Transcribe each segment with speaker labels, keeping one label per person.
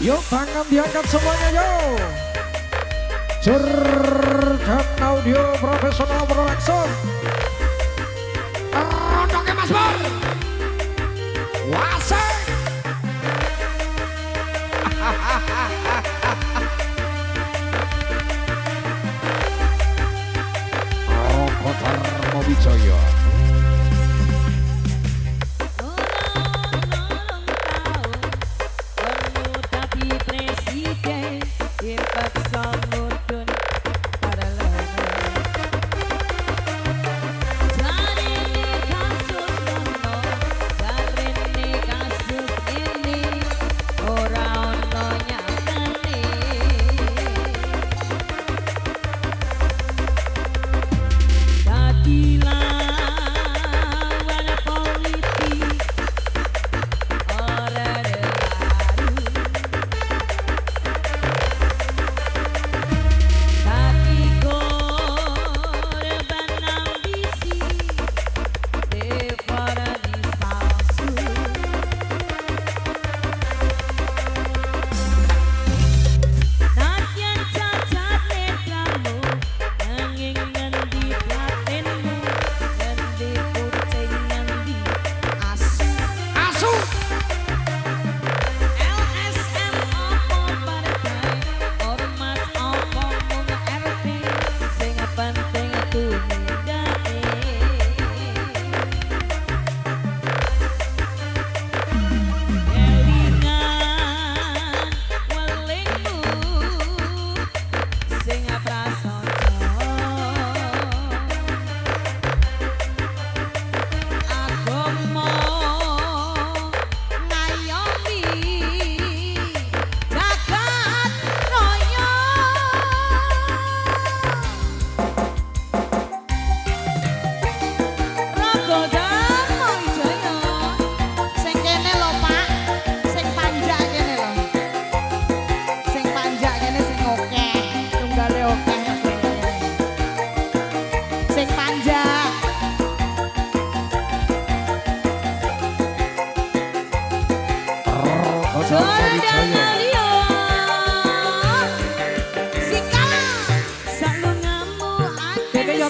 Speaker 1: Yuk tangan diangkat semuanya yuk. Cerdas audio profesional production. Rondongnya Mas Bor. Wasek. Kotar Mobijoyo.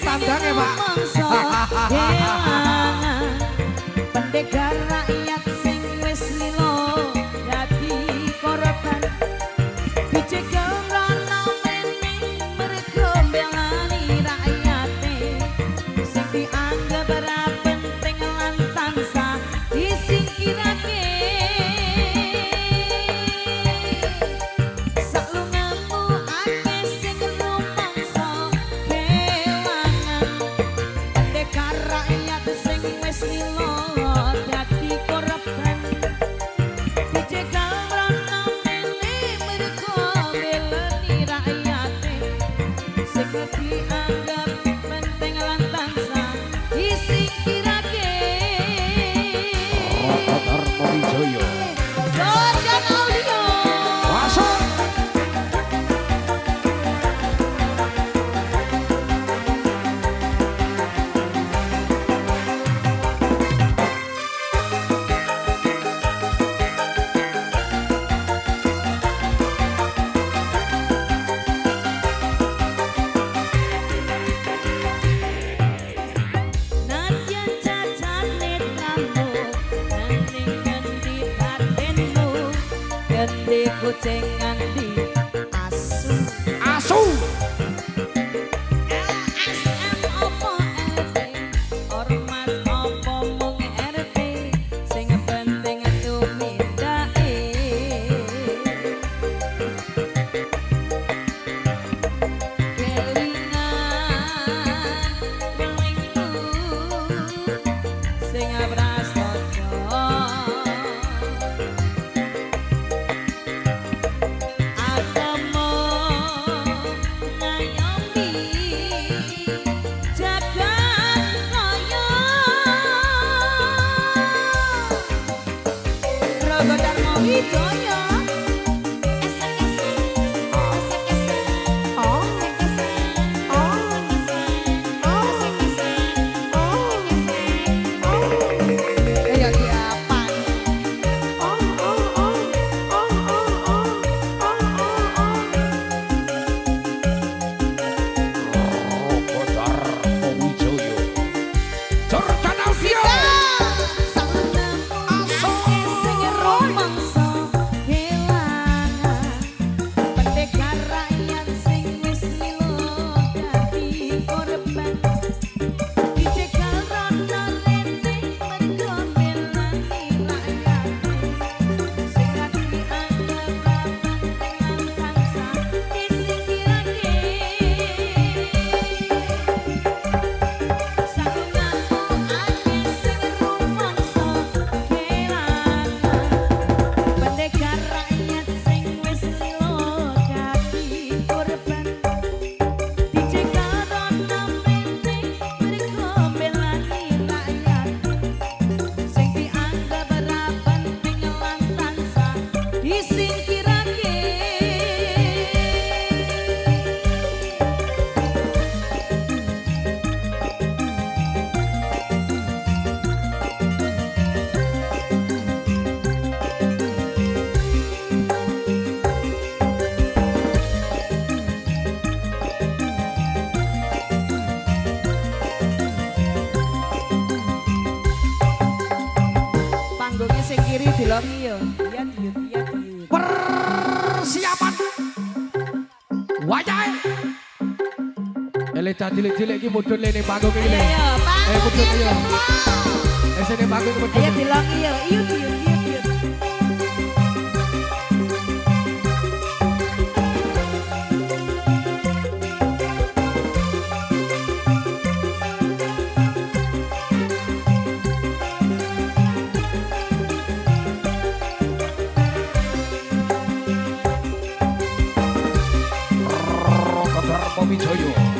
Speaker 1: Tandang ya Pak.
Speaker 2: Pendekar rakyat sing wis lilo dadi korban dicekel rono mene mergo belani rakyate sing dianggap ora penting lan tansah disingkirake. Salunganmu akeh sing rumangsa kelangan pendekar rakyat sing wis lilo dadi korban dicekel rono mene mergo belani rakyate sing dianggap penting lan tansah disingkirake.
Speaker 1: Kotar Mobijoyo.
Speaker 2: Jordan Audio.
Speaker 1: Wasek.
Speaker 2: Nadyan cacat netramu nanding ngendi batinmu ngendi kucing ngendi asu
Speaker 1: Asu.
Speaker 2: LSM opo LT ormas opo mung RT sing penting tumindake kelingan welingmu sing prasaja agama ngayomi jagat raya Rogo Darmo Wijaya. sing kiri dilongi yo. Iya diut, iya diut.
Speaker 1: Persiapan. Wajah. Ele cilik-cilik iki mudhun lene panggung iki.
Speaker 2: Ayo yo, Pak.
Speaker 1: mudhun ayo.
Speaker 2: Semua.
Speaker 1: Sene panggung mudhun.
Speaker 2: Ayo dilongi yo. Iut diut, iut diut.
Speaker 1: Dharma Wijaya.